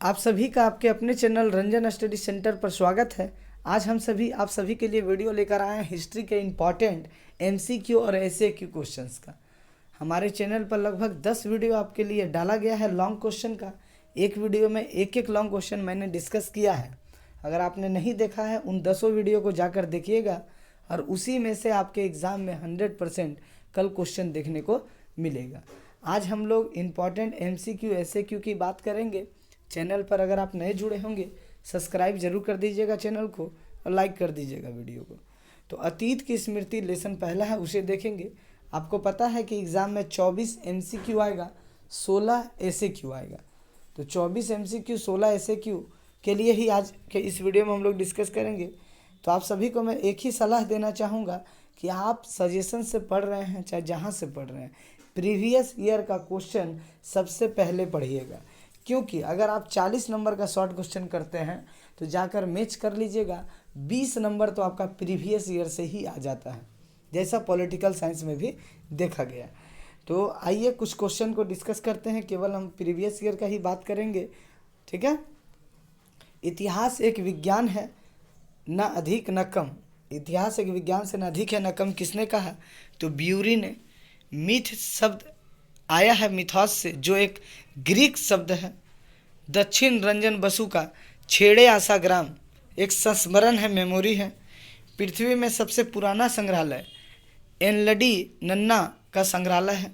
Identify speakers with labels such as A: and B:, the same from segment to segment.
A: आप सभी का आपके अपने चैनल रंजन स्टडी सेंटर पर स्वागत है। आज हम सभी आप सभी के लिए वीडियो लेकर आए हैं हिस्ट्री के इम्पॉर्टेंट एमसीक्यू और एसएक्यू क्वेश्चंस का। हमारे चैनल पर लगभग 10 वीडियो आपके लिए डाला गया है लॉन्ग क्वेश्चन का। एक वीडियो में एक एक लॉन्ग क्वेश्चन मैंने डिस्कस किया है। अगर आपने नहीं देखा है उन 10 वीडियो को जाकर देखिएगा और उसी में से आपके एग्ज़ाम में 100% कल क्वेश्चन देखने को मिलेगा। आज हम लोग इम्पॉर्टेंट एमसीक्यू एसएक्यू की बात करेंगे। चैनल पर अगर आप नए जुड़े होंगे सब्सक्राइब जरूर कर दीजिएगा चैनल को और लाइक कर दीजिएगा वीडियो को। तो अतीत की स्मृति लेसन पहला है, उसे देखेंगे। आपको पता है कि एग्ज़ाम में 24 एमसीक्यू आएगा, 16 एसएक्यू आएगा। तो 24 एमसीक्यू 16 एसएक्यू के लिए ही आज के इस वीडियो में हम लोग डिस्कस करेंगे। तो आप सभी को मैं एक ही सलाह देना चाहूँगा कि आप सजेशन से पढ़ रहे हैं चाहे जहाँ से पढ़ रहे हैं, प्रीवियस ईयर का क्वेश्चन सबसे पहले पढ़िएगा। क्योंकि अगर आप 40 नंबर का शॉर्ट क्वेश्चन करते हैं तो जाकर मैच कर लीजिएगा, 20 नंबर तो आपका प्रीवियस ईयर से ही आ जाता है, जैसा पॉलिटिकल साइंस में भी देखा गया। तो आइए कुछ क्वेश्चन को डिस्कस करते हैं। केवल हम प्रीवियस ईयर का ही बात करेंगे, ठीक है। इतिहास एक विज्ञान है, न अधिक न कम। इतिहास एक विज्ञान से न अधिक है न कम किसने कहा? तो ब्यूरी ने। मिथ शब्द आया है मिथॉस से, जो एक ग्रीक शब्द है। दक्षिण रंजन बसु का छेड़े आशा ग्राम एक संस्मरण है, मेमोरी है। पृथ्वी में सबसे पुराना संग्रहालय एनलडी नन्ना का संग्रहालय है।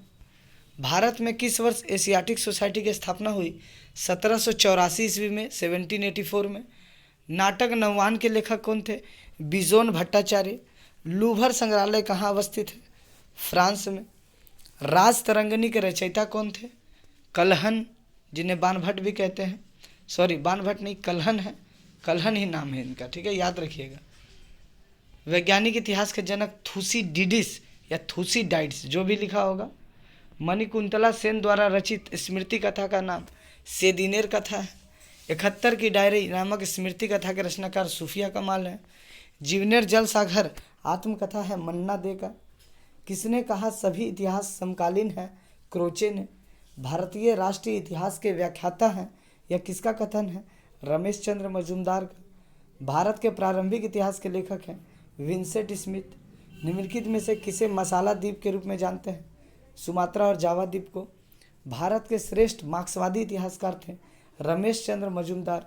A: भारत में किस वर्ष एशियाटिक सोसाइटी की स्थापना हुई? 1784 ईस्वी में, 1784 में। नाटक नौवान के लेखक कौन थे? बिजोन भट्टाचार्य। लूभर संग्रहालय कहाँ अवस्थित है? फ्रांस में। राज तरंगिणी के रचयिता कौन थे? कल्हन, जिन्हें बाणभट्ट भी कहते हैं। सॉरी, बाणभट्ट नहीं, कल्हन है, कल्हन ही नाम है इनका, ठीक है, याद रखिएगा। वैज्ञानिक इतिहास के जनक थुसीडिडिस या थुसीडाइड्स, जो भी लिखा होगा। मणिकुंतला सेन द्वारा रचित स्मृति कथा का नाम सेदिनेर कथा है। 71 की डायरी नामक स्मृति कथा के रचनाकार सूफिया कमाल है। जीवनेर जल सागर आत्मकथा है मन्ना दे का। किसने कहा सभी इतिहास समकालीन है? क्रोचे ने। भारतीय राष्ट्रीय इतिहास के व्याख्याता हैं, यह किसका कथन है? रमेश चंद्र मजूमदार का। भारत के प्रारंभिक इतिहास के लेखक हैं विंसेंट स्मिथ। निम्नलिखित में से किसे मसाला द्वीप के रूप में जानते हैं? सुमात्रा और जावा द्वीप को। भारत के श्रेष्ठ मार्क्सवादी इतिहासकार थे रमेश चंद्र मजूमदार।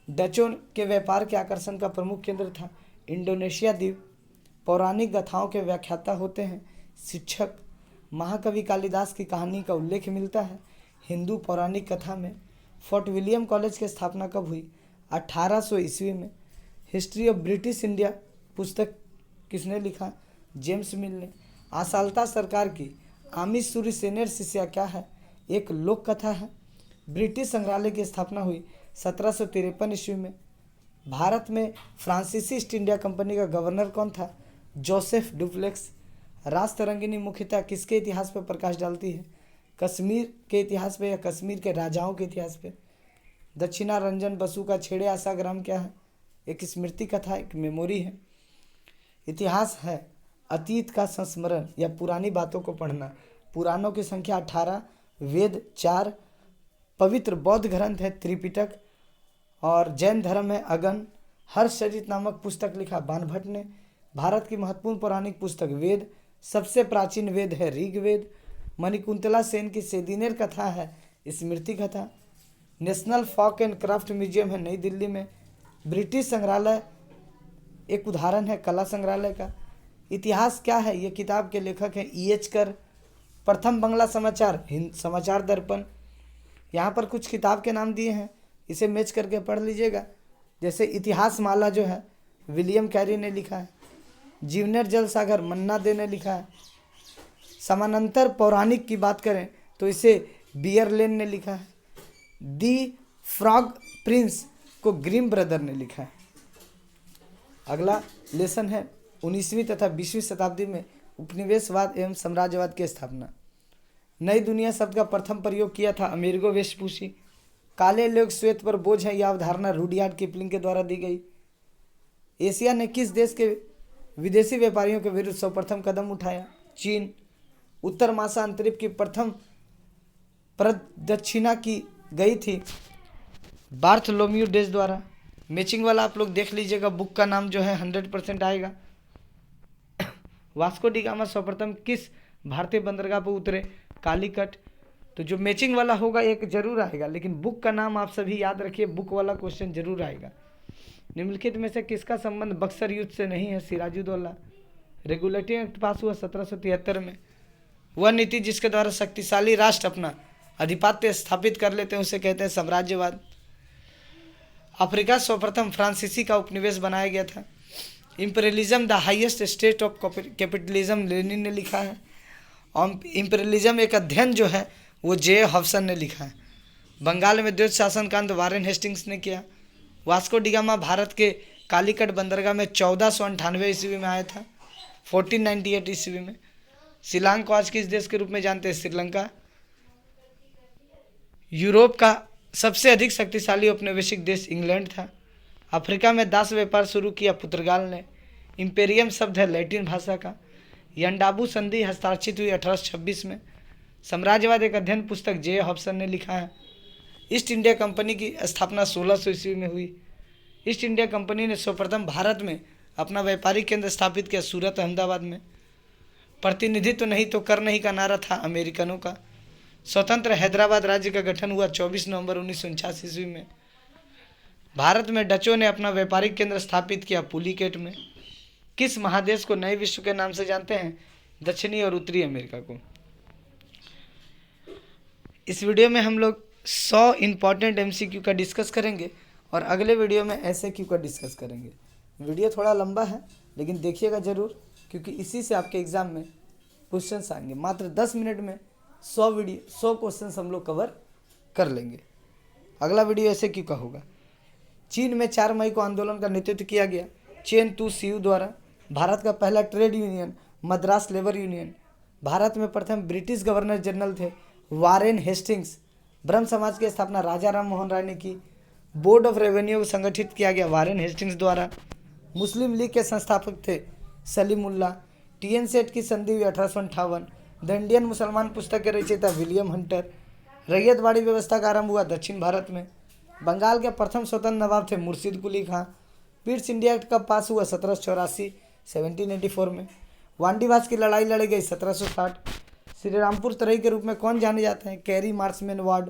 A: डचों के व्यापार के आकर्षण का प्रमुख केंद्र था इंडोनेशिया द्वीप। पौराणिक गाथाओं के व्याख्याता होते हैं शिक्षक। महाकवि कालिदास की कहानी का उल्लेख मिलता है हिंदू पौराणिक कथा में। फोर्ट विलियम कॉलेज की स्थापना कब हुई? 1800 ईस्वी में। हिस्ट्री ऑफ ब्रिटिश इंडिया पुस्तक किसने लिखा? जेम्स मिल ने। आसाल्ता सरकार की आमिश सूरी सेनेर शिष्या क्या है? एक लोक कथा है। ब्रिटिश संग्रहालय की स्थापना हुई 1753 ईस्वी में। भारत में फ्रांसीसी ईस्ट इंडिया कंपनी का गवर्नर कौन था? Joseph duplex. राज तरंगिणी मुख्यतः किसके इतिहास पर प्रकाश डालती है? कश्मीर के इतिहास पे या कश्मीर के राजाओं के इतिहास पे? दक्षिणा रंजन बसु का छेड़े आशा ग्राम क्या है? एक स्मृति कथा, एक मेमोरी है। इतिहास है अतीत का संस्मरण या पुरानी बातों को पढ़ना। पुराणों की संख्या 18, वेद 4, पवित्र बौद्ध ग्रंथ है त्रिपिटक और जैन धर्म है अगन। हर्षचरित नामक पुस्तक लिखा बाणभट्ट ने। भारत की महत्वपूर्ण पौराणिक पुस्तक वेद। सबसे प्राचीन वेद है ऋग्वेद। मणिकुंतला सेन की सेदिनेर कथा है स्मृति कथा। National folk and craft museum है नई दिल्ली में। ब्रिटिश संग्रहालय एक उदाहरण है कला संग्रहालय का। इतिहास क्या है? ये किताब के लेखक हैं EH कर। प्रथम बंगला समाचार समाचार दर्पण। यहाँ पर कुछ किताब के नाम दिए हैं, इसे मैच करके पढ़ लीजिएगा। जैसे इतिहास माला जो है विलियम कैरी ने लिखा है। जीवनेर जल सागर मन्ना दे ने लिखा है। समानांतर पौराणिक की बात करें तो इसे बियरलेन ने लिखा है। दी फ्रॉग प्रिंस को ग्रिम ब्रदर ने लिखा है। अगला लेसन है 19वीं तथा 20वीं शताब्दी में उपनिवेशवाद एवं साम्राज्यवाद की स्थापना। नई दुनिया शब्द का प्रथम प्रयोग किया था अमेरिगो वेस्पुसी। काले लोग श्वेत पर बोझ है, यह अवधारणा रुडयार्ड किपलिंग के द्वारा दी गई। एशिया ने किस देश के विदेशी व्यापारियों के विरुद्ध सर्वप्रथम कदम उठाया? चीन। उत्तर मासा अंतरिप की प्रथम प्रदक्षिणा की गई थी बार्थलोम्यू डेज द्वारा। मैचिंग वाला आप लोग देख लीजिएगा, बुक का नाम जो है 100% आएगा। वास्को डी गामा सर्वप्रथम किस भारतीय बंदरगाह पर उतरे? कालीकट। तो जो मैचिंग वाला होगा एक जरूर आएगा, लेकिन बुक का नाम आप सभी याद रखिए, बुक वाला क्वेश्चन जरूर आएगा। निम्नलिखित में से किसका संबंध बक्सर युद्ध से नहीं है? सिराजुद्दौला। रेगुलेटरी एक्ट पास हुआ 1773 में। वह नीति जिसके द्वारा शक्तिशाली राष्ट्र अपना अधिपत्य स्थापित कर लेते हैं उसे कहते हैं साम्राज्यवाद। अफ्रीका सर्वप्रथम फ्रांसीसी का उपनिवेश बनाया गया था। Imperialism the highest state of capitalism Lenin ने लिखा है। और इंपीरियलिज्म एक अध्ययन जो है वो जे हॉब्सन ने लिखा है। बंगाल में द्वैत शासन का अंत वारेन हेस्टिंग्स ने किया। वास्को डी गामा भारत के कालीकट बंदरगाह में 1498 ईस्वी में आया था, 1498 ईस्वी में। शिलांग को आज किस देश के रूप में जानते हैं? श्रीलंका। यूरोप का सबसे अधिक शक्तिशाली औपनिवेशिक देश इंग्लैंड था। अफ्रीका में दास व्यापार शुरू किया पुर्तगाल ने। इम्पेरियम शब्द है लैटिन भाषा का। यंडाबू संधि हस्ताक्षरित हुई 1826 में। साम्राज्यवाद एक अध्ययन पुस्तक जे हॉब्सन ने लिखा है। ईस्ट इंडिया कंपनी की स्थापना 1600 ईस्वी में हुई। ईस्ट इंडिया कंपनी ने सर्वप्रथम भारत में अपना व्यापारिक केंद्र स्थापित किया, सूरत अहमदाबाद में। प्रतिनिधित्व नहीं तो कर नहीं का नारा था अमेरिकनों का। स्वतंत्र हैदराबाद राज्य का गठन हुआ 24 नवंबर 1949 ईस्वी में। भारत में डचों ने अपना व्यापारिक केंद्र स्थापित किया पुलिकेट में। किस महादेश को नए विश्व के नाम से जानते हैं? दक्षिणी और उत्तरी अमेरिका को। इस वीडियो में हम लोग 100 इंपॉर्टेंट MCQ का डिस्कस करेंगे और अगले वीडियो में SAQ का डिस्कस करेंगे। वीडियो थोड़ा लंबा है लेकिन देखिएगा ज़रूर, क्योंकि इसी से आपके एग्ज़ाम में क्वेश्चंस आएंगे। मात्र 10 मिनट में 100 क्वेश्चंस हम लोग कवर कर लेंगे। अगला वीडियो SAQ का होगा। चीन में 4 मई को आंदोलन का नेतृत्व किया गया चेन तू सीयू द्वारा। भारत का पहला trade union Madras labour union. Bharat में प्रथम ब्रिटिश गवर्नर जनरल थे वारेन हेस्टिंग्स। ब्रह्म समाज की स्थापना राजा राम मोहन राय ने की। बोर्ड ऑफ रेवेन्यू को संगठित किया गया वारेन हेस्टिंग्स द्वारा। मुस्लिम लीग के संस्थापक थे सलीमुल्लाह। TN सेट की संधि हुई 1858। द इंडियन मुसलमान पुस्तक के रचयिता विलियम हंटर। रैयतवाड़ी व्यवस्था का आरंभ हुआ दक्षिण भारत में। बंगाल के प्रथम स्वतंत्र नवाब थे मुर्शिद कुली खां। पीट्स इंडिया एक्ट कब पास हुआ? 1784 1784 में। वांडीवास की लड़ाई लड़ी गई 1760। श्रीरामपुर तराई के रूप में कौन जाने जाते हैं? Carry मार्समैन ward.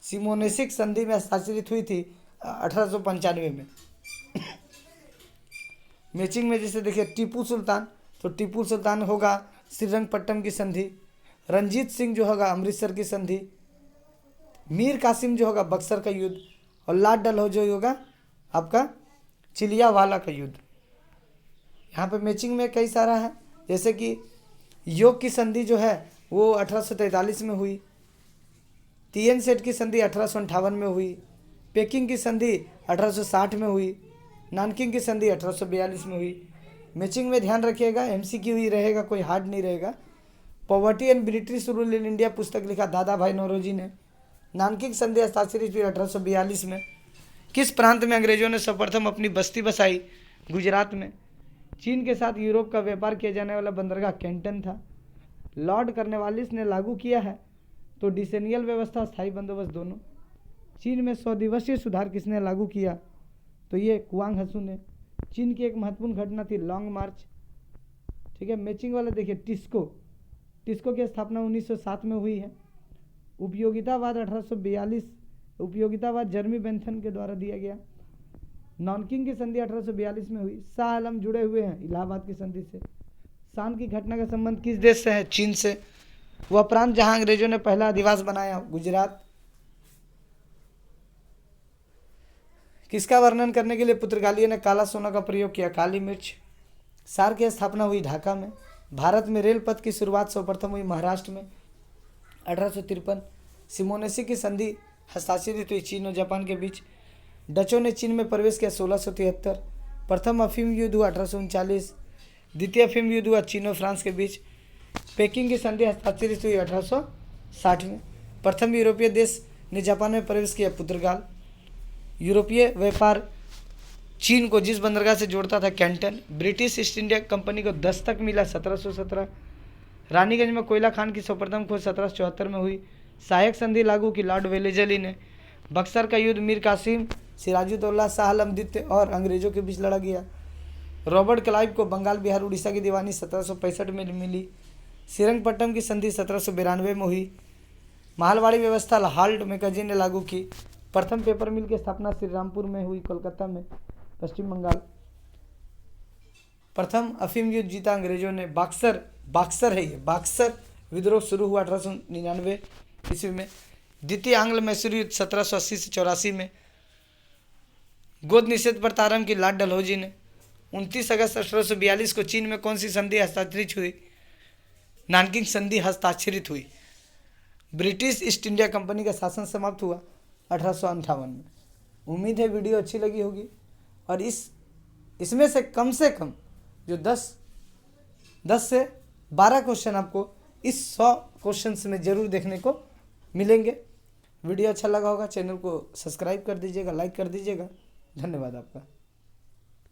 A: सिमोनेसिक संधि में हस्ताक्षरित हुई थी 1895 में। मैचिंग में जैसे देखिए टीपू सुल्तान, तो टीपू सुल्तान होगा श्रीरंगपट्टनम की संधि। रंजीत सिंह जो होगा अमृतसर की संधि। मीर कासिम जो होगा बक्सर का युद्ध। और लाट डलहौ जो होगा आपका चिलियावाला का युद्ध। यहाँ पे मैचिंग में कई सारा है, जैसे कि योग की संधि जो है वो 1843 में हुई। TN सेट की संधि 1858 में हुई। पेकिंग की संधि 1860 में हुई। नानकिंग की संधि 1842 में हुई। मैचिंग में ध्यान रखिएगा MCQ ही रहेगा, कोई हार्ड नहीं रहेगा। Poverty and British rule in India पुस्तक लिखा दादा भाई नौरोजी ने। नानकिंग संधि हस्ताक्षरित हुई 1842 में। किस प्रांत में अंग्रेजों ने सर्वप्रथम अपनी बस्ती बसाई? गुजरात में। चीन के साथ यूरोप का व्यापार किया जाने वाला बंदरगाह कैंटन था। लॉर्ड कर्नवालिस ने लागू किया है तो डिसेनियल व्यवस्था, स्थायी बंदोबस्त दोनों। चीन में 100 दिवसीय सुधार किसने लागू किया? तो ये कुआंग हसू ने। चीन की एक महत्वपूर्ण घटना थी लॉन्ग मार्च। ठीक है। मैचिंग वाला देखिए टिस्को की स्थापना 1907 में हुई है। उपयोगितावाद 1842। उपयोगितावाद जर्मी बेंथन के द्वारा दिया गया। नानकिंग की संधि 1842 में हुई। शाह आलम जुड़े हुए हैं इलाहाबाद की संधि से। शान की घटना का संबंध किस देश से है? चीन से। वह प्रांत जहां अंग्रेजों ने पहला अधिवास बनाया गुजरात। किसका वर्णन करने के लिए पुर्तगालियों ने काला सोना का प्रयोग किया? काली मिर्च। सार की स्थापना हुई ढाका में। भारत में रेल पथ की शुरुआत सर्वप्रथम हुई महाराष्ट्र में 1853। सिमोनेसी की संधि हस्ताक्षरित हुई चीन और जापान के बीच। डचों ने चीन में प्रवेश किया 1673। प्रथम अफीम युद्ध हुआ 1839। द्वितीय अफीम युद्ध हुआ चीन और फ्रांस के बीच। पेकिंग की संधि हस्ताक्षरित हुई 1860 में। प्रथम यूरोपीय देश ने जापान में प्रवेश किया पुर्तगाल। यूरोपीय व्यापार चीन को जिस बंदरगाह से जोड़ता था Canton. British east India company को दस्तक मिला 1717। रानीगंज में कोयला खान की सर्वप्रथम खोज 1774 में हुई। सहायक संधि लागू की लॉर्ड वेलेजली ने। बक्सर का युद्ध मीर कासिम, सिराजुद्दौला, शाह आलम द्वितीय और अंग्रेजों के बीच लड़ा गया। रॉबर्ट क्लाइव को बंगाल, बिहार, उड़ीसा की दीवानी 1765 में मिली। श्रीरंगपट्टनम की संधि 1792 में हुई। महलवाड़ी व्यवस्था हाल्ट मैकेजी ने लागू की। प्रथम पेपर मिल की स्थापना श्री रामपुर में हुई, कोलकाता में, पश्चिम बंगाल। प्रथम अफीम युद्ध जीता अंग्रेजों ने। बक्सर विद्रोह शुरू हुआ 1899 ईस्वी में। द्वितीय आंग्ल मैसूर युद्ध 1780 से 84 में। गोद निषेध पर आरंभ की लॉर्ड डलहौजी ने। 29 अगस्त 1842 को चीन में कौन सी संधि हस्ताक्षरित हुई? नानकिंग संधि हस्ताक्षरित हुई। ब्रिटिश ईस्ट इंडिया कंपनी का शासन समाप्त हुआ 1858 में। उम्मीद है वीडियो अच्छी लगी होगी और इसमें से कम जो 10 से 12 क्वेश्चन आपको इस 100 क्वेश्चंस में जरूर देखने को मिलेंगे। वीडियो अच्छा लगा होगा, चैनल को सब्सक्राइब कर दीजिएगा, लाइक कर दीजिएगा। धन्यवाद आपका।